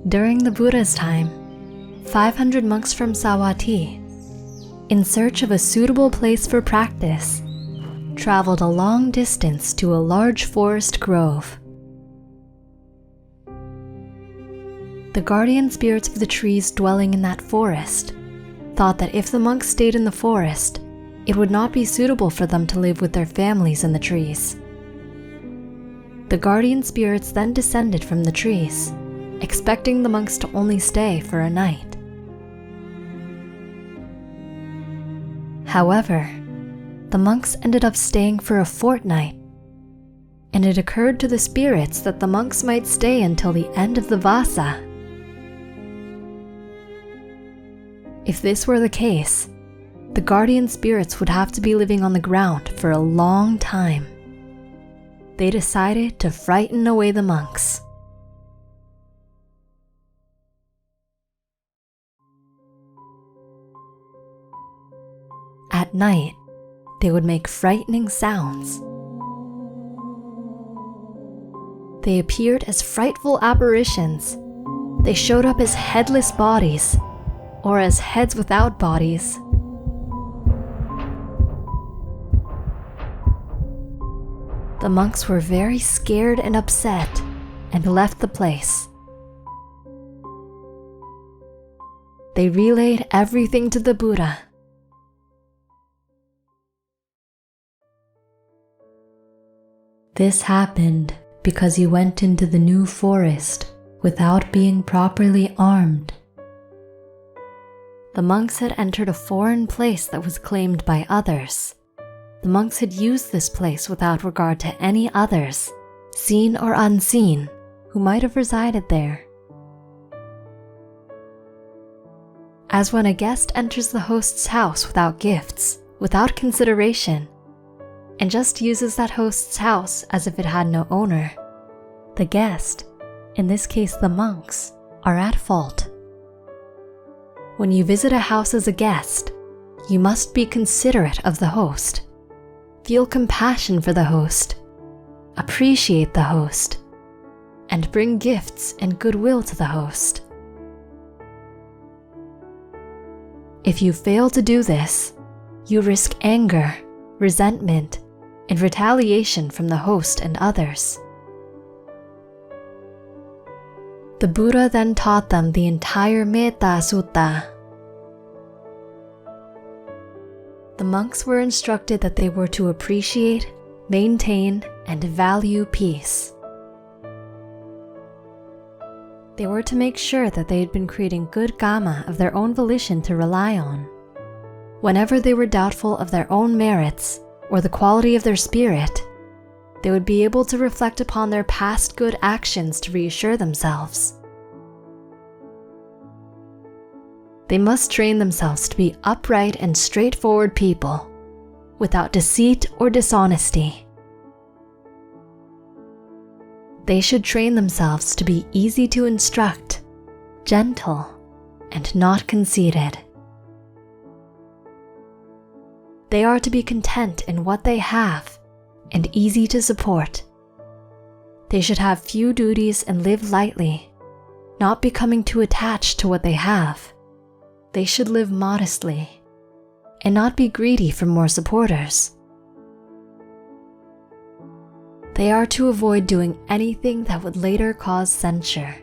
During the Buddha's time, 500 monks from Savatthi, in search of a suitable place for practice, traveled a long distance to a large forest grove. The guardian spirits of the trees dwelling in that forest thought that if the monks stayed in the forest, it would not be suitable for them to live with their families in the trees. The guardian spirits then descended from the trees, expecting the monks to only stay for a night. However, the monks ended up staying for a fortnight, and it occurred to the spirits that the monks might stay until the end of the Vasa. If this were the case, the guardian spirits would have to be living on the ground for a long time. They decided to frighten away the monks. At night, they would make frightening sounds. They appeared as frightful apparitions. They showed up as headless bodies, or as heads without bodies. The monks were very scared and upset and left the place. They relayed everything to the Buddha. This happened because he went into the new forest without being properly armed. The monks had entered a foreign place that was claimed by others. The monks had used this place without regard to any others, seen or unseen, who might have resided there. As when a guest enters the host's house without gifts, without consideration, and just uses that host's house as if it had no owner, the guest, in this case the monks, are at fault. When you visit a house as a guest, you must be considerate of the host, feel compassion for the host, appreciate the host, and bring gifts and goodwill to the host. If you fail to do this, you risk anger, resentment, and retaliation from the host and others. The Buddha then taught them the entire Metta Sutta. The monks were instructed that they were to appreciate, maintain, and value peace. They were to make sure that they had been creating good karma of their own volition to rely on. Whenever they were doubtful of their own merits or the quality of their spirit, they would be able to reflect upon their past good actions to reassure themselves. They must train themselves to be upright and straightforward people, without deceit or dishonesty. They should train themselves to be easy to instruct, gentle, and not conceited. They are to be content in what they have and easy to support. They should have few duties and live lightly, not becoming too attached to what they have. They should live modestly and not be greedy for more supporters. They are to avoid doing anything that would later cause censure.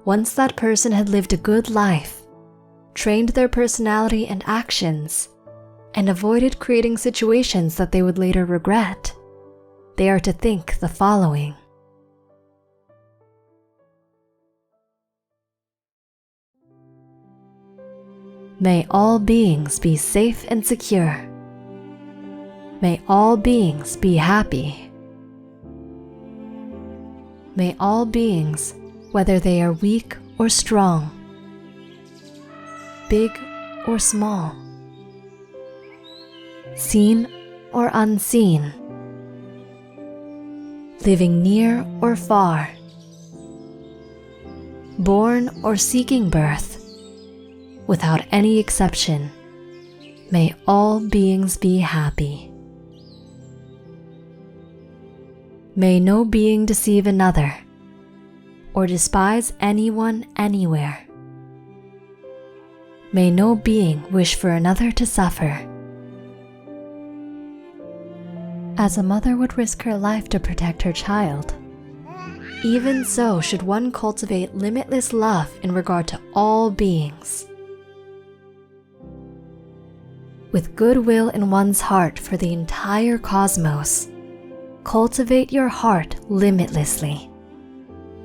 Once that person had lived a good life, trained their personality and actions, and avoided creating situations that they would later regret, they are to think the following. May all beings be safe and secure. May all beings be happy. May all beings, whether they are weak or strong, big or small, seen or unseen, living near or far, born or seeking birth, without any exception, may all beings be happy. May no being deceive another, or despise anyone anywhere. May no being wish for another to suffer. As a mother would risk her life to protect her child, even so should one cultivate limitless love in regard to all beings. With goodwill in one's heart for the entire cosmos, cultivate your heart limitlessly.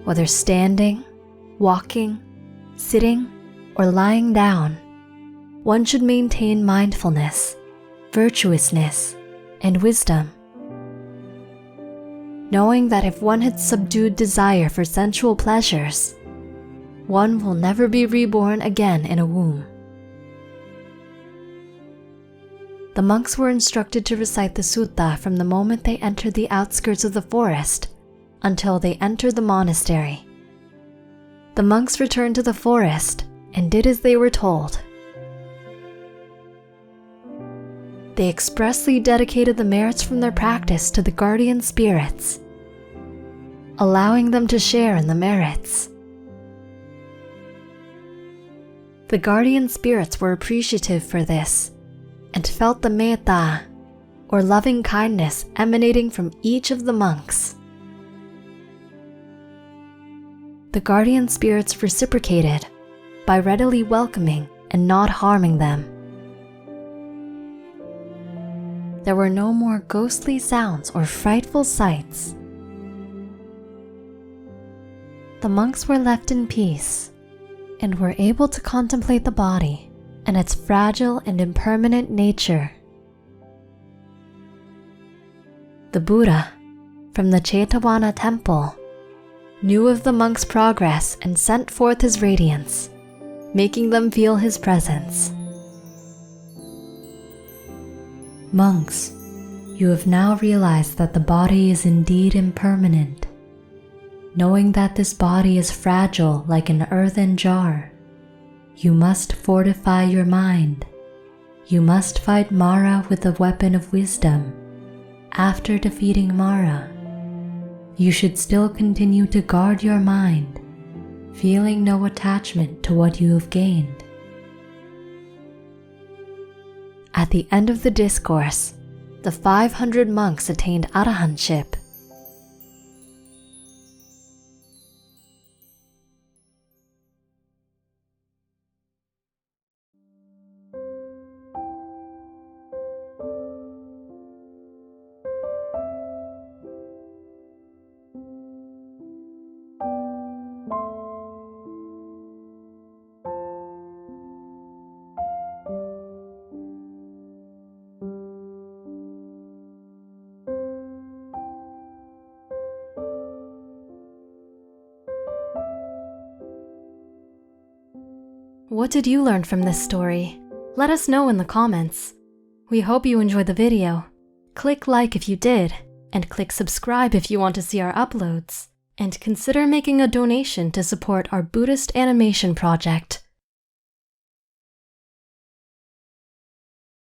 Whether standing, walking, sitting, or lying down, one should maintain mindfulness, virtuousness, and wisdom, knowing that if one had subdued desire for sensual pleasures, one will never be reborn again in a womb. The monks were instructed to recite the sutta from the moment they entered the outskirts of the forest until they entered the monastery. The monks returned to the forest and did as they were told. They expressly dedicated the merits from their practice to the guardian spirits, allowing them to share in the merits. The guardian spirits were appreciative for this and felt the metta, or loving kindness, emanating from each of the monks. The guardian spirits reciprocated by readily welcoming and not harming them. There were no more ghostly sounds or frightful sights. The monks were left in peace and were able to contemplate the body and its fragile and impermanent nature. The Buddha, from the Jetavana temple, knew of the monks' progress and sent forth his radiance, making them feel his presence. Monks, you have now realized that the body is indeed impermanent. Knowing that this body is fragile like an earthen jar, you must fortify your mind. You must fight Mara with the weapon of wisdom. After defeating Mara, you should still continue to guard your mind, feeling no attachment to what you have gained. At the end of the discourse, the 500 monks attained arahantship. What did you learn from this story? Let us know in the comments. We hope you enjoyed the video. Click like if you did, and click subscribe if you want to see our uploads. And consider making a donation to support our Buddhist animation project.